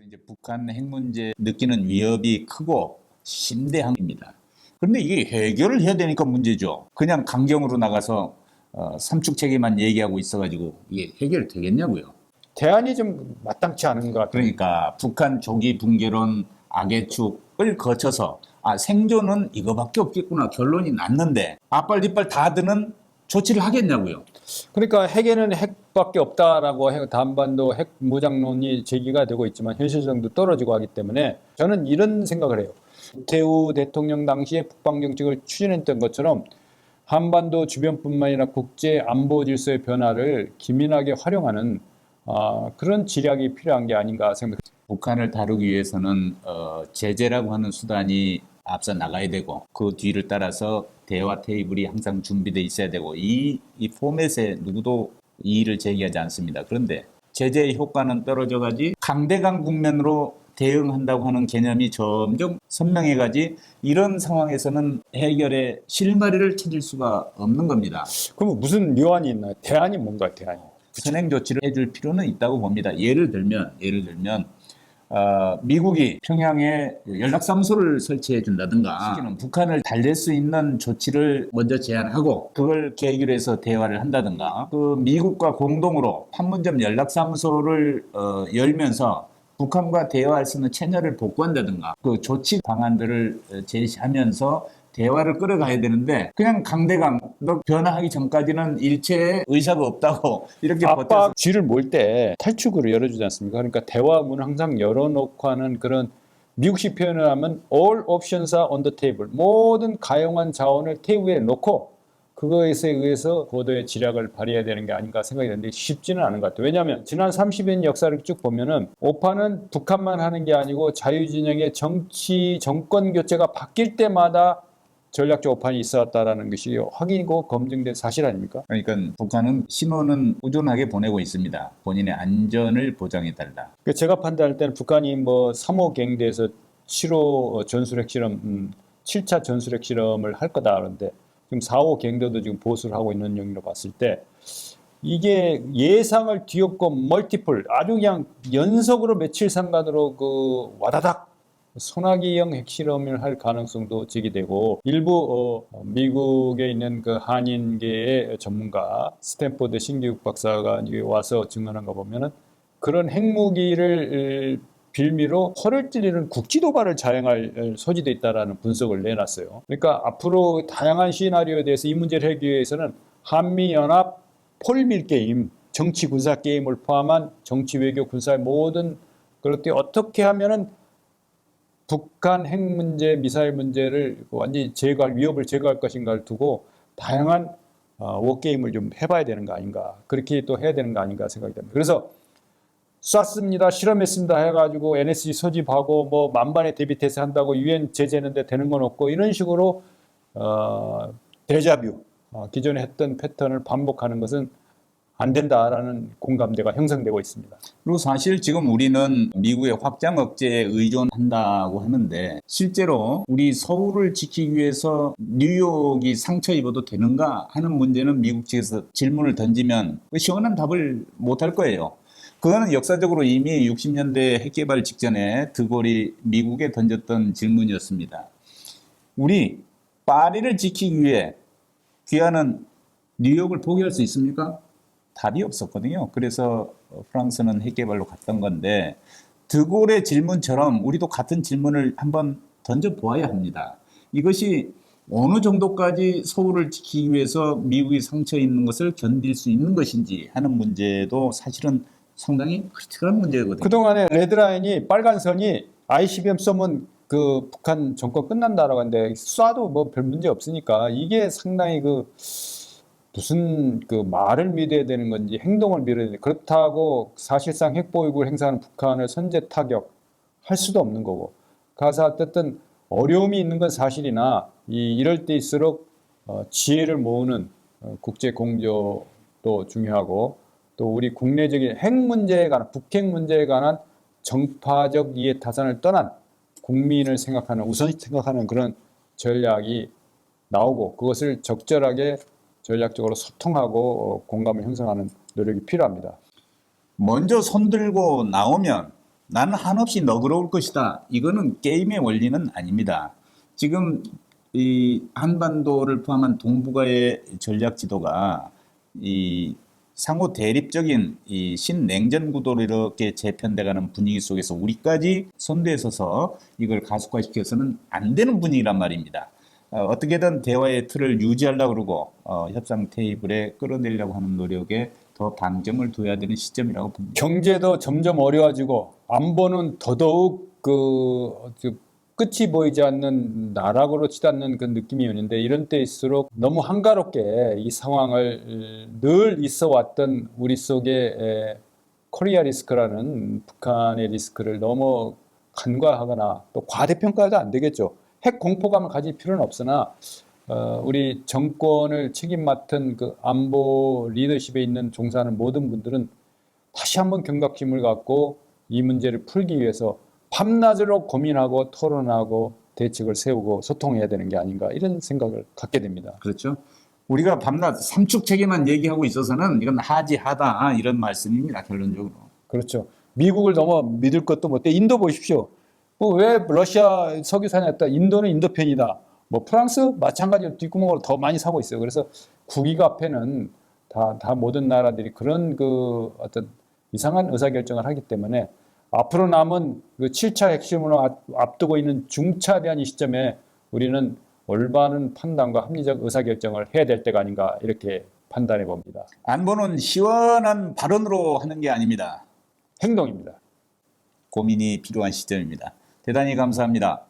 이제 북한 핵 문제 느끼는 위협이 크고 심대합니다. 그런데 이게 해결을 해야 되니까 문제죠. 그냥 강경으로 나가서 삼축체계만 얘기하고 있어가지고 이게 해결되겠냐고요. 대안이 좀 마땅치 않은 것 같아요. 그러니까 북한 조기 붕괴론 악의 축을 거쳐서 생존은 이거밖에 없겠구나 결론이 났는데 앞발 뒷발 다 드는 조치를 하겠냐고요. 그러니까 핵에는 핵밖에 없다라고 한반도 핵 무장론이 제기가 되고 있지만 현실성도 떨어지고 하기 때문에 저는 이런 생각을 해요. 김태우 대통령 당시에 북방정책을 추진했던 것처럼 한반도 주변뿐만 아니라 국제 안보 질서의 변화를 기민하게 활용하는 그런 지략이 필요한 게 아닌가 생각합니다. 북한을 다루기 위해서는 제재라고 하는 수단이 앞서 나가야 되고 그 뒤를 따라서 대화 테이블이 항상 준비되어 있어야 되고 이 포맷에 누구도 이의를 제기하지 않습니다. 그런데 제재의 효과는 떨어져가지 강대강 국면으로 대응한다고 하는 개념이 점점 선명해가지 이런 상황에서는 해결의 실마리를 찾을 수가 없는 겁니다. 그럼 무슨 묘안이 있나요? 대안이 뭔가 대안이? 선행 조치를 해줄 필요는 있다고 봅니다. 예를 들면 미국이 평양에 연락사무소를 설치해 준다든가 북한을 달랠 수 있는 조치를 먼저 제안하고 그걸 계기로 해서 대화를 한다든가 그 미국과 공동으로 판문점 연락사무소를 열면서 북한과 대화할 수 있는 채널을 복구한다든가 그 조치 방안들을 제시하면서 대화를 끌어가야 되는데 그냥 강대강 너 변화하기 전까지는 일체의 의사가 없다고 이렇게 압박 쥐를 몰 때 탈축으로 열어주지 않습니까? 그러니까 대화 문을 항상 열어놓고 하는 그런 미국식 표현을 하면 all options are on the table. 모든 가용한 자원을 테이블에 놓고 그거에 의해서 고도의 지략을 발휘해야 되는 게 아닌가 생각이 드는데 쉽지는 않은 것 같아요. 왜냐하면 지난 30년 역사를 쭉 보면은 오판은 북한만 하는 게 아니고 자유진영의 정권 교체가 바뀔 때마다 전략적 오판이 있었다라는 것이 확인이고 검증된 사실 아닙니까? 그러니까 북한은 신호는 꾸준하게 보내고 있습니다. 본인의 안전을 보장해달라. 제가 판단할 때는 북한이 뭐 3호 갱대에서 7호 전술핵 실험, 7차 전술핵 실험을 할 거다 그러는데 지금 4호 갱대도 지금 보수를 하고 있는 용의로 봤을 때 이게 예상을 뒤엎고 멀티플 아주 그냥 연속으로 며칠 상간으로 그 와다닥 소나기형 핵실험을 할 가능성도 제기되고 일부 미국에 있는 그 한인계의 전문가 스탠포드 신기욱 박사가 와서 증언한 거 보면은 그런 핵무기를 빌미로 허를 찔리는 국지 도발을 자행할 소지도 있다라는 분석을 내놨어요. 그러니까 앞으로 다양한 시나리오에 대해서 이 문제를 해결하기 위해서는 한미연합 폴밀 게임, 정치 군사 게임을 포함한 정치 외교 군사의 모든 그렇게 어떻게 하면은 북한 핵 문제, 미사일 문제를 완전히 제거할 위협을 제거할 것인가를 두고 다양한 워게임을 좀 해봐야 되는 거 아닌가 그렇게 또 해야 되는 거 아닌가 생각이 됩니다. 그래서 쐈습니다, 실험했습니다 해가지고 NSC 소집하고 뭐 만반의 대비 태세 한다고 유엔 제재했는데 되는 건 없고 이런 식으로 데자뷰 기존에 했던 패턴을 반복하는 것은 안 된다라는 공감대가 형성되고 있습니다. 그리고 사실 지금 우리는 미국의 확장 억제에 의존한다고 하는데 실제로 우리 서울을 지키기 위해서 뉴욕이 상처 입어도 되는가 하는 문제는 미국 측에서 질문을 던지면 시원한 답을 못할 거예요. 그거는 역사적으로 이미 60년대 핵개발 직전에 드골이 미국에 던졌던 질문이었습니다. 우리 파리를 지키기 위해 귀하는 뉴욕을 포기할 수 있습니까? 답이 없었거든요. 그래서 프랑스는 핵개발로 갔던 건데 드골의 질문처럼 우리도 같은 질문을 한번 던져보아야 합니다. 이것이 어느 정도까지 서울을 지키기 위해서 미국이 상처 있는 것을 견딜 수 있는 것인지 하는 문제도 사실은 상당히 크리티컬한 문제거든요. 그동안에 레드라인이 빨간 선이 ICBM 쏘면 그 북한 정권 끝난다라고 하는데 쏴도 뭐 별 문제 없으니까 이게 상당히 무슨 말을 믿어야 되는 건지 행동을 믿어야 되는 그렇다고 사실상 핵보유국을 행사하는 북한을 선제 타격할 수도 없는 거고 가서 어쨌든 어려움이 있는 건 사실이나 이럴 때일수록 지혜를 모으는 국제 공조도 중요하고 또 우리 국내적인 핵 문제에 관한 북핵 문제에 관한 정파적 이해 타산을 떠난 국민을 생각하는 우선시 생각하는 그런 전략이 나오고 그것을 적절하게 전략적으로 소통하고 공감을 형성하는 노력이 필요합니다. 먼저 손들고 나오면 나는 한없이 너그러울 것이다. 이거는 게임의 원리는 아닙니다. 지금 이 한반도를 포함한 동북아의 전략 지도가 이 상호 대립적인 이 신냉전 구도로 이렇게 재편돼가는 분위기 속에서 우리까지 선두에 서서 이걸 가속화시켜서는 안 되는 분위기란 말입니다. 어떻게든 대화의 틀을 유지하려고 그러고 협상 테이블에 끌어내려고 하는 노력에 더 방점을 둬야 되는 시점이라고 봅니다. 경제도 점점 어려워지고 안보는 더더욱 끝이 보이지 않는 나락으로 치닫는 그 느낌이 오는데, 이런 때일수록 너무 한가롭게 이 상황을 늘 있어 왔던 우리 속에 코리아 리스크라는 북한의 리스크를 너무 간과하거나 또 과대평가도 안 되겠죠. 핵 공포감을 가질 필요는 없으나 우리 정권을 책임 맡은 그 안보 리더십에 있는 종사하는 모든 분들은 다시 한번 경각심을 갖고 이 문제를 풀기 위해서 밤낮으로 고민하고 토론하고 대책을 세우고 소통해야 되는 게 아닌가, 이런 생각을 갖게 됩니다. 그렇죠. 우리가 밤낮 삼축체계만 얘기하고 있어서는 이건 하지하다 이런 말씀입니다. 결론적으로. 그렇죠. 미국을 너무 믿을 것도 못해. 인도 보십시오. 왜 러시아 석유 사냐했다. 인도는 인도 편이다. 뭐 프랑스 마찬가지로 뒷구멍으로 더 많이 사고 있어요. 그래서 국익 앞에는 다 모든 나라들이 그런 그 어떤 이상한 의사결정을 하기 때문에 앞으로 남은 그 7차 핵심으로 앞두고 있는 중차에 대한 이 시점에 우리는 올바른 판단과 합리적 의사결정을 해야 될 때가 아닌가, 이렇게 판단해 봅니다. 안보는 시원한 발언으로 하는 게 아닙니다. 행동입니다. 고민이 필요한 시점입니다. 대단히 감사합니다.